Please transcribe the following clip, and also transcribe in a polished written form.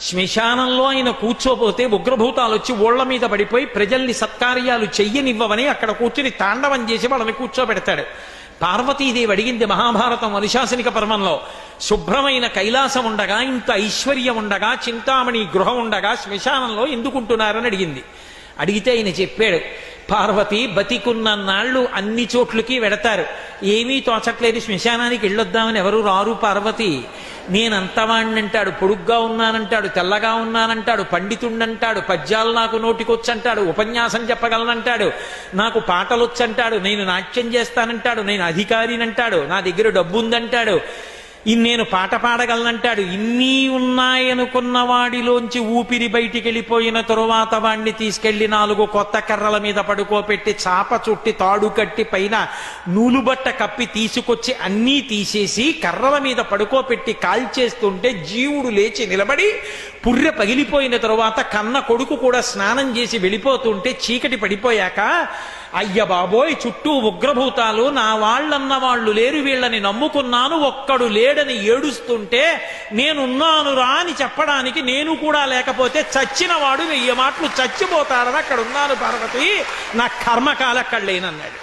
శ్మశానంలో ఆయన కూర్చోపోతే ఉగ్రభూతాలు వచ్చి ఓళ్ల మీద పడిపోయి ప్రజల్ని సత్కార్యాలు చెయ్యనివ్వవని అక్కడ కూర్చుని తాండవం చేసి వాళ్ళని కూర్చోబెడతాడు. పార్వతీదేవి అడిగింది మహాభారతం అనుశాసనిక పర్వంలో, శుభ్రమైన కైలాసం ఉండగా, ఇంత ఐశ్వర్యం ఉండగా, చింతామణి గృహం ఉండగా శ్మశానంలో ఎందుకుంటున్నారని అడిగింది. అడిగితే ఆయన చెప్పాడు, పార్వతి బతికున్న నాళ్ళు అన్ని చోట్లకి వెడతారు, ఏమీ తోచట్లేదు, శ్మశానానికి వెళ్ళొద్దామని ఎవరు రారు పార్వతి. నేనంతవాణ్ణంటాడు, పొడుగ్గా ఉన్నానంటాడు, తెల్లగా ఉన్నానంటాడు, పండితుండంటాడు, పద్యాలు నాకు నోటికొచ్చంటాడు, ఉపన్యాసం చెప్పగలనంటాడు, నాకు పాటలొచ్చంటాడు, నేను నాట్యం చేస్తానంటాడు, నేను అధికారినంటాడు, నా దగ్గర డబ్బు ఉందంటాడు, నేను పాట పాడగలనంటాడు. ఇన్ని ఉన్నాయనుకున్న వాడిలోంచి ఊపిరి బయటికి వెళ్ళిపోయిన తరువాత వాణ్ణి తీసుకెళ్లి 4 కొత్త కర్రల మీద పడుకోపెట్టి చాప చుట్టి తాడు కట్టి పైన నూలుబట్ట కప్పి తీసుకొచ్చి అన్నీ తీసేసి కర్రల మీద పడుకోపెట్టి కాల్చేస్తుంటే జీవుడు లేచి నిలబడి పుర్రె పగిలిపోయిన తరువాత కన్న కొడుకు కూడా స్నానం చేసి వెళ్ళిపోతుంటే చీకటి పడిపోయాక, అయ్య బాబోయ్ చుట్టూ ఉగ్రభూతాలు, నా వాళ్ళన్న వాళ్ళు లేరు, వీళ్ళని నమ్ముకున్నాను, ఒక్కడు లేడని ఏడుస్తుంటే నేనున్నాను రా అని చెప్పడానికి నేను కూడా లేకపోతే చచ్చిన వాడు 1000 మాటలు చచ్చిపోతాడని అక్కడ ఉన్నాను పార్వతి, నా కర్మకాల అక్కడ లేనన్నాడు.